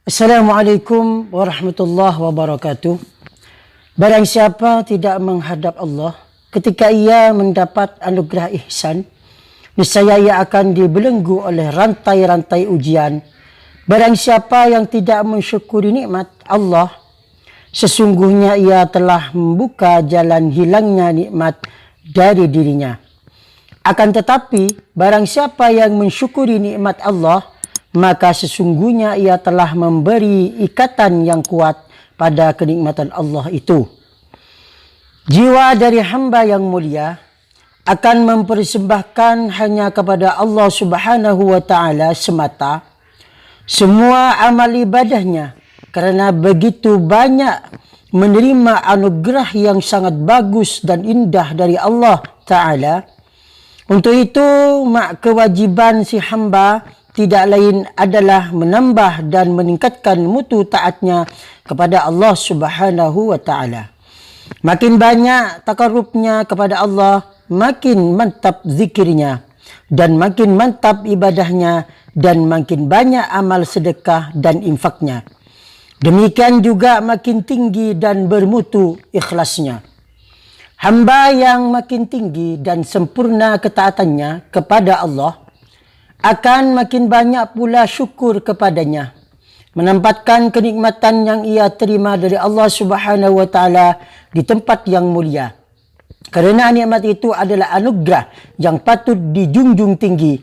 Assalamualaikum warahmatullahi wabarakatuh. Barang siapa tidak menghadap Allah ketika ia mendapat anugerah ihsan, niscaya ia akan dibelenggu oleh rantai-rantai ujian. Barang siapa yang tidak mensyukuri nikmat Allah, sesungguhnya ia telah membuka jalan hilangnya nikmat dari dirinya. Akan tetapi, barang siapa yang mensyukuri nikmat Allah, maka sesungguhnya ia telah memberi ikatan yang kuat pada kenikmatan Allah itu. Jiwa dari hamba yang mulia akan mempersembahkan hanya kepada Allah Subhanahu wa Ta'ala semata semua amal ibadahnya, karena begitu banyak menerima anugerah yang sangat bagus dan indah dari Allah Ta'ala. Untuk itu, kewajiban si hamba tidak lain adalah menambah dan meningkatkan mutu taatnya kepada Allah Subhanahu wa Ta'ala. Makin banyak takarrubnya kepada Allah, makin mantap zikirnya, dan makin mantap ibadahnya, dan makin banyak amal sedekah dan infaknya. Demikian juga makin tinggi dan bermutu ikhlasnya. Hamba yang makin tinggi dan sempurna ketaatannya kepada Allah akan makin banyak pula syukur kepadanya, menempatkan kenikmatan yang ia terima dari Allah Subhanahu wa Ta'ala di tempat yang mulia. Kerana nikmat itu adalah anugerah yang patut dijunjung tinggi.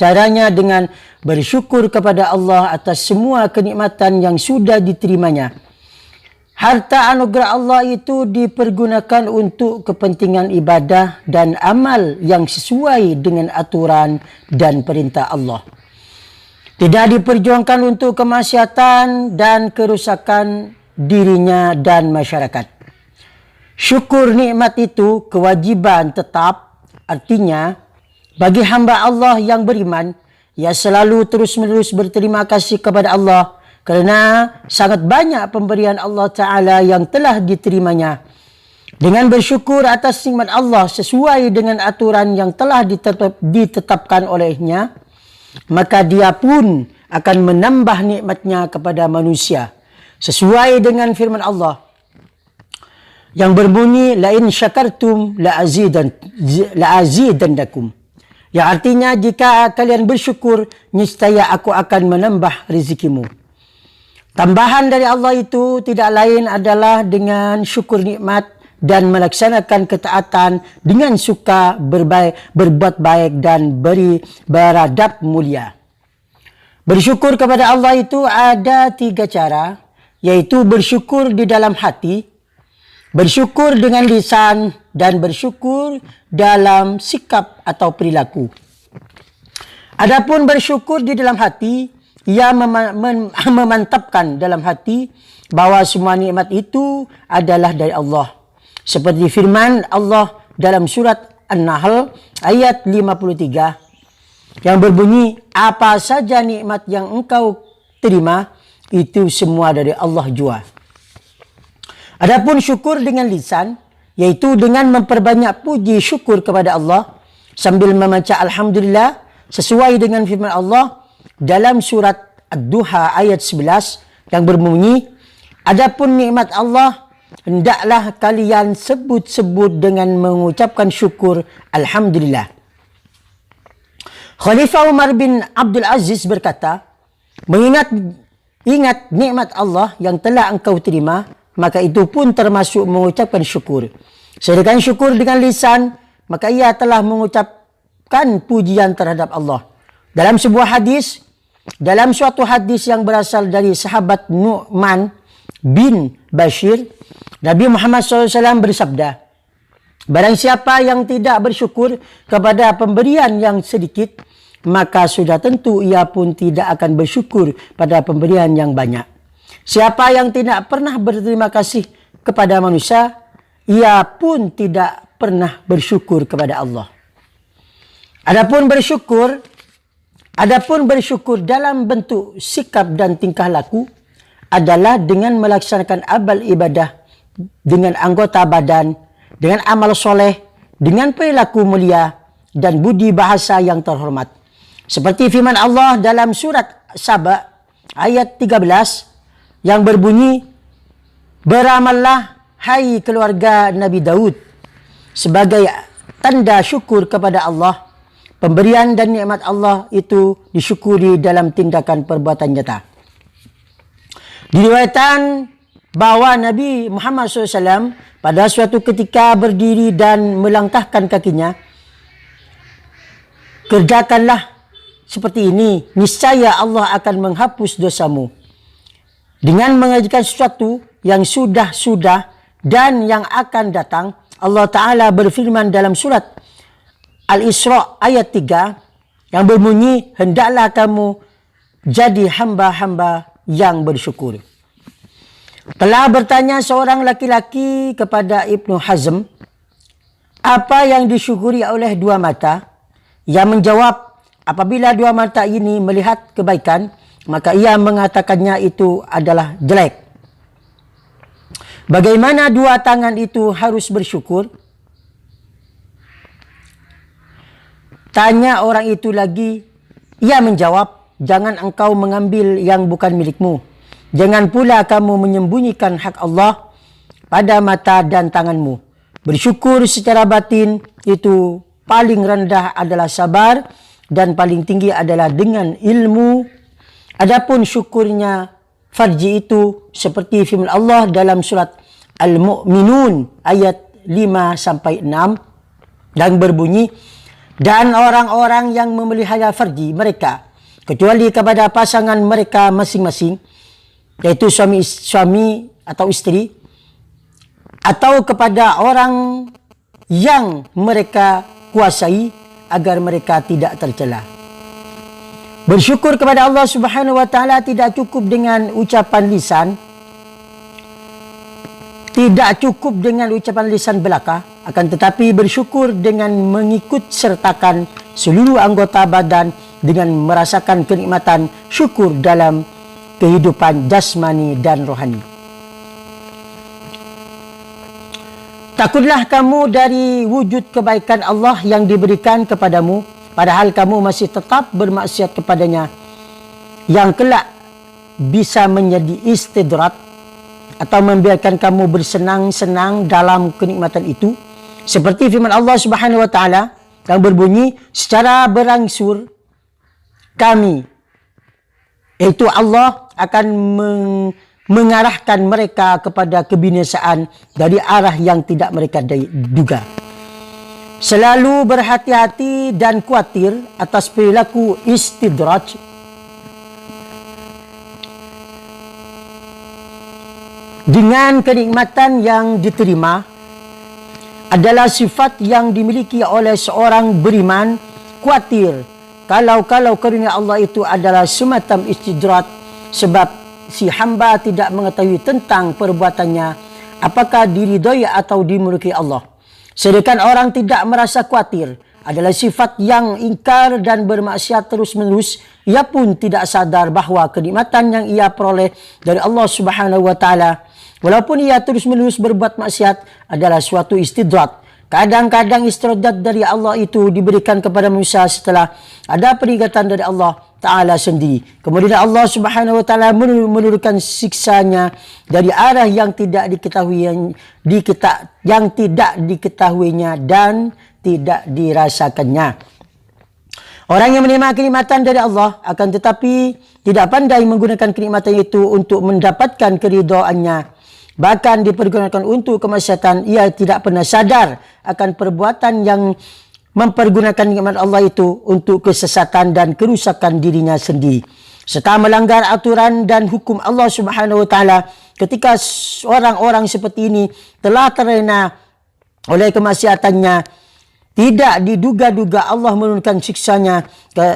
Caranya dengan bersyukur kepada Allah atas semua kenikmatan yang sudah diterimanya. Harta anugerah Allah itu dipergunakan untuk kepentingan ibadah dan amal yang sesuai dengan aturan dan perintah Allah. Tidak diperjuangkan untuk kemaksiatan dan kerusakan dirinya dan masyarakat. Syukur nikmat itu kewajiban tetap, artinya bagi hamba Allah yang beriman, ia selalu terus-menerus berterima kasih kepada Allah kerana sangat banyak pemberian Allah Ta'ala yang telah diterimanya. Dengan bersyukur atas nikmat Allah sesuai dengan aturan yang telah ditetapkan olehnya, maka dia pun akan menambah nikmatnya kepada manusia. Sesuai dengan firman Allah yang berbunyi, "Lain syakartum la'azidannakum." Yang artinya, jika kalian bersyukur, niscaya aku akan menambah rezekimu. Tambahan dari Allah itu tidak lain adalah dengan syukur nikmat dan melaksanakan ketaatan dengan suka berbuat baik dan beradab mulia. Bersyukur kepada Allah itu ada 3 cara, yaitu bersyukur di dalam hati, bersyukur dengan lisan, dan bersyukur dalam sikap atau perilaku. Adapun bersyukur di dalam hati, ia memantapkan dalam hati bahawa semua nikmat itu adalah dari Allah. Seperti firman Allah dalam surat An-Nahl ayat 53 yang berbunyi, "Apa saja nikmat yang engkau terima, itu semua dari Allah jua." Adapun syukur dengan lisan, yaitu dengan memperbanyak puji syukur kepada Allah sambil membaca Alhamdulillah sesuai dengan firman Allah dalam surat Ad-Duha ayat 11 yang berbunyi, "Adapun nikmat Allah, hendaklah kalian sebut-sebut dengan mengucapkan syukur Alhamdulillah." Khalifah Umar bin Abdul Aziz berkata, ingat nikmat Allah yang telah engkau terima, maka itu pun termasuk mengucapkan syukur. Sedangkan syukur dengan lisan, maka ia telah mengucapkan pujian terhadap Allah. Dalam suatu hadis yang berasal dari sahabat Nu'man bin Bashir, Nabi Muhammad SAW bersabda, "Barang siapa yang tidak bersyukur kepada pemberian yang sedikit, maka sudah tentu ia pun tidak akan bersyukur pada pemberian yang banyak. Siapa yang tidak pernah berterima kasih kepada manusia, ia pun tidak pernah bersyukur kepada Allah." Adapun bersyukur dalam bentuk sikap dan tingkah laku adalah dengan melaksanakan amal ibadah dengan anggota badan, dengan amal soleh, dengan perilaku mulia dan budi bahasa yang terhormat. Seperti firman Allah dalam surat Saba ayat 13 yang berbunyi, beramallah hai keluarga Nabi Daud sebagai tanda syukur kepada Allah. Pemberian dan nikmat Allah itu disyukuri dalam tindakan perbuatan nyata. Diriwayatkan bahawa Nabi Muhammad SAW pada suatu ketika berdiri dan melangkahkan kakinya, kerjakanlah seperti ini, niscaya Allah akan menghapus dosamu. Dengan mengajarkan sesuatu yang sudah-sudah dan yang akan datang, Allah Ta'ala berfirman dalam surat Al-Isra ayat 3 yang berbunyi, hendaklah kamu jadi hamba-hamba yang bersyukur. Telah bertanya seorang laki-laki kepada Ibnu Hazm, apa yang disyukuri oleh dua mata? Ia menjawab, apabila dua mata ini melihat kebaikan, maka ia mengatakannya itu adalah jelek. Bagaimana dua tangan itu harus bersyukur? Tanya orang itu lagi. Ia menjawab, jangan engkau mengambil yang bukan milikmu. Jangan pula kamu menyembunyikan hak Allah pada mata dan tanganmu. Bersyukur secara batin itu paling rendah adalah sabar dan paling tinggi adalah dengan ilmu. Adapun syukurnya farji itu seperti firman Allah dalam surat Al-Mu'minun ayat 5-6 dan berbunyi, dan orang-orang yang memelihara farji mereka kecuali kepada pasangan mereka masing-masing, yaitu suami atau istri, atau kepada orang yang mereka kuasai, agar mereka tidak tercela. Bersyukur kepada Allah Subhanahu wa taala tidak cukup dengan ucapan lisan, tidak cukup dengan ucapan lisan belaka, akan tetapi bersyukur dengan mengikut sertakan seluruh anggota badan dengan merasakan kenikmatan syukur dalam kehidupan jasmani dan rohani. Takutlah kamu dari wujud kebaikan Allah yang diberikan kepadamu, padahal kamu masih tetap bermaksiat kepadanya, yang kelak bisa menjadi istidrat atau membiarkan kamu bersenang-senang dalam kenikmatan itu. Seperti firman Allah Subhanahu wa taala yang berbunyi, secara berangsur kami, yaitu Allah, akan mengarahkan mereka kepada kebinasaan dari arah yang tidak mereka duga. Selalu berhati-hati dan khawatir atas perilaku istidraj. Dengan kenikmatan yang diterima adalah sifat yang dimiliki oleh seorang beriman. Khawatir kalau karunia Allah itu adalah semacam istidraj, sebab si hamba tidak mengetahui tentang perbuatannya, apakah diridhoi atau dimurkai Allah. Sedangkan orang tidak merasa khawatir adalah sifat yang ingkar dan bermaksiat terus-menerus. Ia pun tidak sadar bahawa kenikmatan yang ia peroleh dari Allah Subhanahu wa taala, walaupun ia terus-menerus berbuat maksiat, adalah suatu istidraj. Kadang-kadang istidraj dari Allah itu diberikan kepada manusia setelah ada peringatan dari Allah Ta'ala sendiri. Kemudian Allah Subhanahu wa taala menurunkan siksanya dari arah yang tidak diketahuinya dan tidak dirasakannya. Orang yang menerima kenikmatan dari Allah akan tetapi tidak pandai menggunakan kenikmatan itu untuk mendapatkan keridhaannya, bahkan dipergunakan untuk kemaksiatan, ia tidak pernah sadar akan perbuatan yang mempergunakan nikmat Allah itu untuk kesesatan dan kerusakan dirinya sendiri, serta melanggar aturan dan hukum Allah Subhanahu wa taala. Ketika orang-orang seperti ini telah terlena oleh kemaksiatannya, tidak diduga-duga Allah menurunkan siksanya,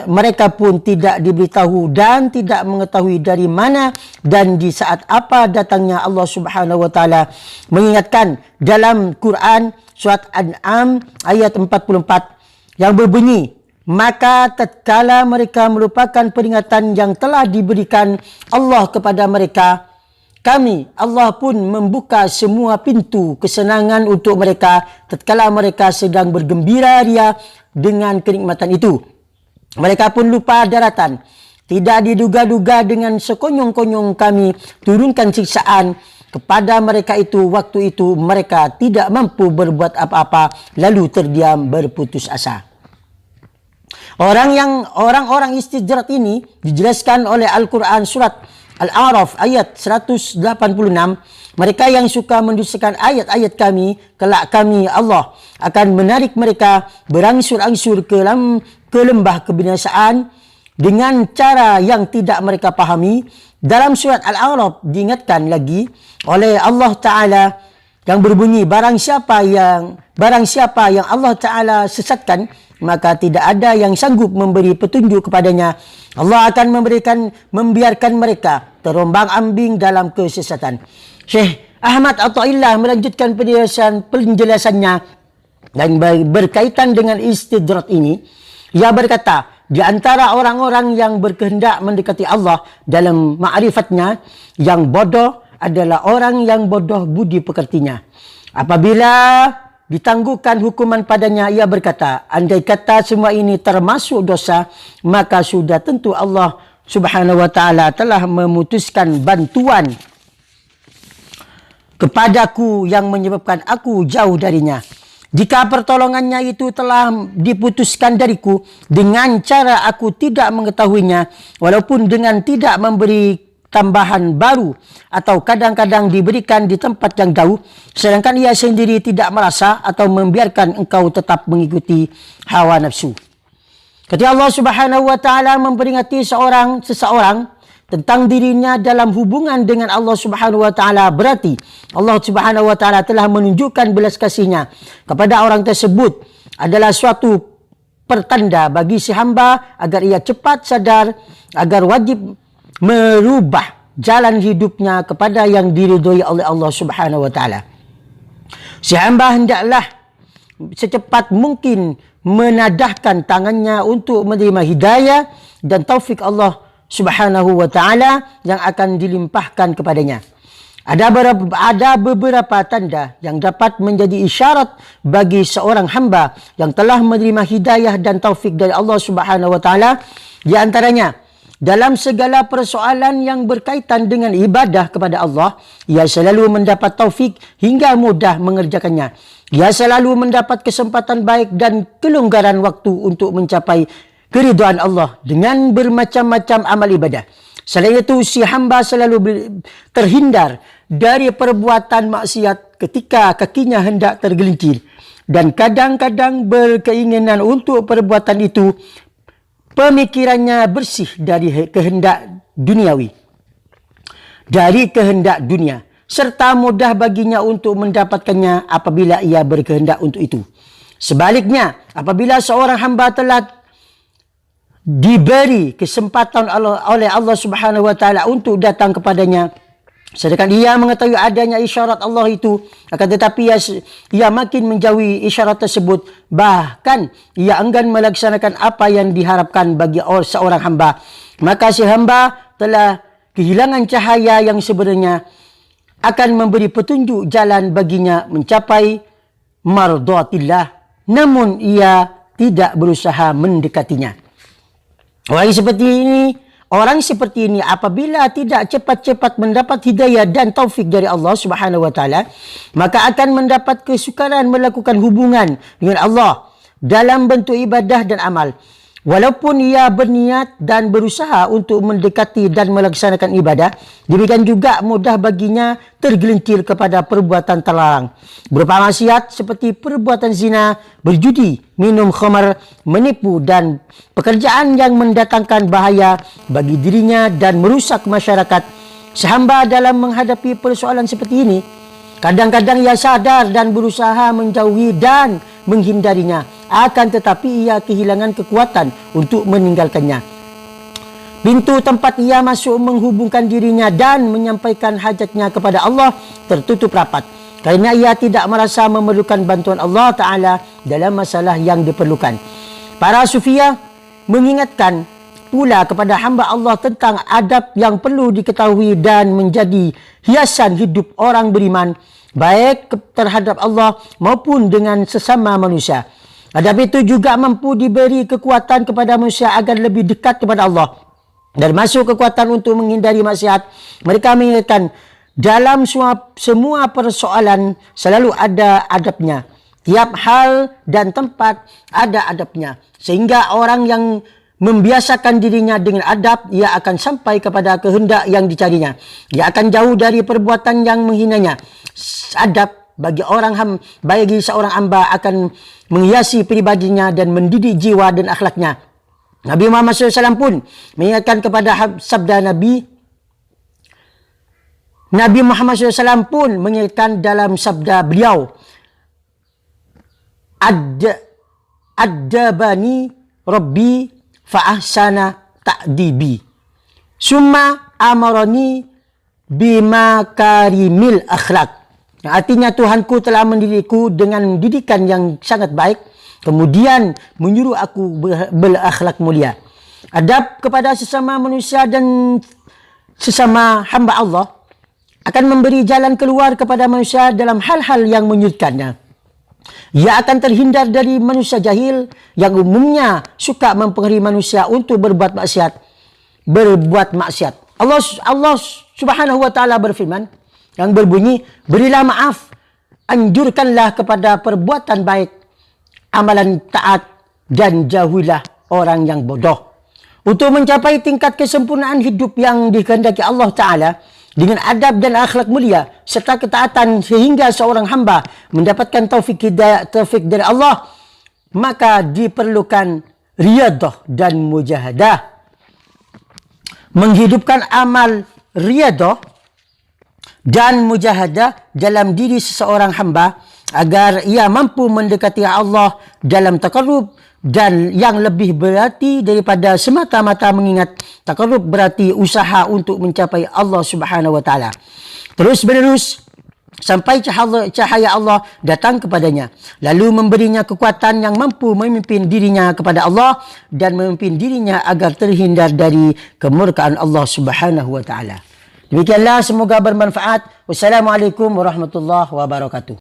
mereka pun tidak diberitahu dan tidak mengetahui dari mana dan di saat apa datangnya Allah Subhanahu wa taala. Mengingatkan dalam Quran surat An'am ayat 44 yang berbunyi, maka tatkala mereka melupakan peringatan yang telah diberikan Allah kepada mereka, kami, Allah pun membuka semua pintu kesenangan untuk mereka tatkala mereka sedang bergembira ria dengan kenikmatan itu. Mereka pun lupa daratan Tidak diduga-duga dengan sekonyong-konyong kami turunkan siksaan kepada mereka itu. Waktu itu mereka tidak mampu berbuat apa-apa lalu terdiam berputus asa. Orang-orang istidrat ini dijelaskan oleh Al-Quran surat Al-A'raf ayat 186. Mereka yang suka mendustakan ayat-ayat kami, kelak kami Allah akan menarik mereka berangsur-angsur ke lembah kebinasaan dengan cara yang tidak mereka pahami. Dalam surat Al-A'raf diingatkan lagi oleh Allah Ta'ala yang berbunyi, barang siapa yang Allah Ta'ala sesatkan, maka tidak ada yang sanggup memberi petunjuk kepadanya. Allah akan membiarkan mereka terombang-ambing dalam kesesatan. Syekh Ahmad Athaillah melanjutkan penjelasannya dan berkaitan dengan istidrat ini. Ia berkata, di antara orang-orang yang berkehendak mendekati Allah dalam ma'rifatnya, yang bodoh adalah orang yang bodoh budi pekertinya. Apabila ditangguhkan hukuman padanya, ia berkata, andai kata semua ini termasuk dosa, maka sudah tentu Allah Subhanahu wa ta'ala telah memutuskan bantuan kepadaku yang menyebabkan aku jauh darinya. Jika pertolongannya itu telah diputuskan dariku dengan cara aku tidak mengetahuinya, walaupun dengan tidak memberi tambahan baru atau kadang-kadang diberikan di tempat yang jauh, sedangkan ia sendiri tidak merasa atau membiarkan engkau tetap mengikuti hawa nafsu. Ketika Allah Subhanahu wa ta'ala memperingati seseorang tentang dirinya dalam hubungan dengan Allah Subhanahu wa ta'ala, berarti Allah Subhanahu wa ta'ala telah menunjukkan belas kasihnya kepada orang tersebut adalah suatu pertanda bagi si hamba agar ia cepat sadar agar wajib merubah jalan hidupnya kepada yang diridhoi oleh Allah Subhanahu wa ta'ala. Si hamba hendaklah secepat mungkin menadahkan tangannya untuk menerima hidayah dan taufik Allah Subhanahu wa ta'ala yang akan dilimpahkan kepadanya. Ada beberapa tanda yang dapat menjadi isyarat bagi seorang hamba yang telah menerima hidayah dan taufik dari Allah Subhanahu wa ta'ala. Di antaranya, dalam segala persoalan yang berkaitan dengan ibadah kepada Allah, ia selalu mendapat taufik hingga mudah mengerjakannya. Ia selalu mendapat kesempatan baik dan kelonggaran waktu untuk mencapai keridhaan Allah dengan bermacam-macam amal ibadah. Selain itu, si hamba selalu terhindar dari perbuatan maksiat ketika kakinya hendak tergelincir dan kadang-kadang berkeinginan untuk perbuatan itu. Pemikirannya bersih dari kehendak duniawi, serta mudah baginya untuk mendapatkannya apabila ia berkehendak untuk itu. Sebaliknya, apabila seorang hamba telah diberi kesempatan oleh Allah Subhanahu wa ta'ala untuk datang kepadanya, sedangkan ia mengetahui adanya isyarat Allah itu, akan tetapi ia makin menjauhi isyarat tersebut, bahkan ia enggan melaksanakan apa yang diharapkan bagi seorang hamba, maka si hamba telah kehilangan cahaya yang sebenarnya akan memberi petunjuk jalan baginya mencapai mardhatillah, namun ia tidak berusaha mendekatinya. Orang seperti ini apabila tidak cepat-cepat mendapat hidayah dan taufik dari Allah Subhanahu wa ta'ala, maka akan mendapat kesukaran melakukan hubungan dengan Allah dalam bentuk ibadah dan amal. Walaupun ia berniat dan berusaha untuk mendekati dan melaksanakan ibadah, demikian juga mudah baginya tergelincir kepada perbuatan terlarang berupa maksiat seperti perbuatan zina, berjudi, minum khamar, menipu dan pekerjaan yang mendatangkan bahaya bagi dirinya dan merusak masyarakat. Sehamba dalam menghadapi persoalan seperti ini, kadang-kadang ia sadar dan berusaha menjauhi dan menghindarinya, akan tetapi ia kehilangan kekuatan untuk meninggalkannya. Pintu tempat ia masuk menghubungkan dirinya dan menyampaikan hajatnya kepada Allah tertutup rapat, kerana ia tidak merasa memerlukan bantuan Allah Ta'ala dalam masalah yang diperlukan. Para sufiah mengingatkan pula kepada hamba Allah tentang adab yang perlu diketahui dan menjadi hiasan hidup orang beriman, baik terhadap Allah maupun dengan sesama manusia. Adab itu juga mampu diberi kekuatan kepada manusia agar lebih dekat kepada Allah dan masuk kekuatan untuk menghindari maksiat. Mereka mengingatkan dalam semua persoalan selalu ada adabnya. Tiap hal dan tempat ada adabnya. Sehingga orang yang membiasakan dirinya dengan adab, ia akan sampai kepada kehendak yang dicarinya. Ia akan jauh dari perbuatan yang menghinanya. Adab bagi seorang hamba akan menghiasi pribadinya dan mendidik jiwa dan akhlaknya. Nabi Muhammad SAW pun mengingatkan kepada sabda Nabi Muhammad SAW pun mengingatkan dalam sabda beliau, Ad-dabani Rabbi fa'ahsana ta'dibi. Summa amarani bimakarimil akhlak. Artinya Tuhanku telah mendidikku dengan didikan yang sangat baik. Kemudian menyuruh aku berakhlak mulia. Adab kepada sesama manusia dan sesama hamba Allah akan memberi jalan keluar kepada manusia dalam hal-hal yang menyulitkannya. Ia akan terhindar dari manusia jahil yang umumnya suka mempengaruhi manusia untuk berbuat maksiat. Allah Subhanahu wa taala berfirman yang berbunyi, berilah maaf, anjurkanlah kepada perbuatan baik, amalan taat, dan jauhilah orang yang bodoh. Untuk mencapai tingkat kesempurnaan hidup yang dikehendaki Allah Ta'ala dengan adab dan akhlak mulia serta ketaatan sehingga seorang hamba mendapatkan taufik dari Allah, maka diperlukan riyadah dan mujahadah. Menghidupkan amal riyadah dan mujahadah dalam diri seseorang hamba agar ia mampu mendekati Allah dalam takarrub, dan yang lebih berarti daripada semata-mata mengingat takarrub berarti usaha untuk mencapai Allah Subhanahu wa taala. Terus menerus sampai cahaya Allah datang kepadanya, lalu memberinya kekuatan yang mampu memimpin dirinya kepada Allah dan memimpin dirinya agar terhindar dari kemurkaan Allah Subhanahu wa taala. Demikianlah, semoga bermanfaat. Wassalamualaikum warahmatullahi wabarakatuh.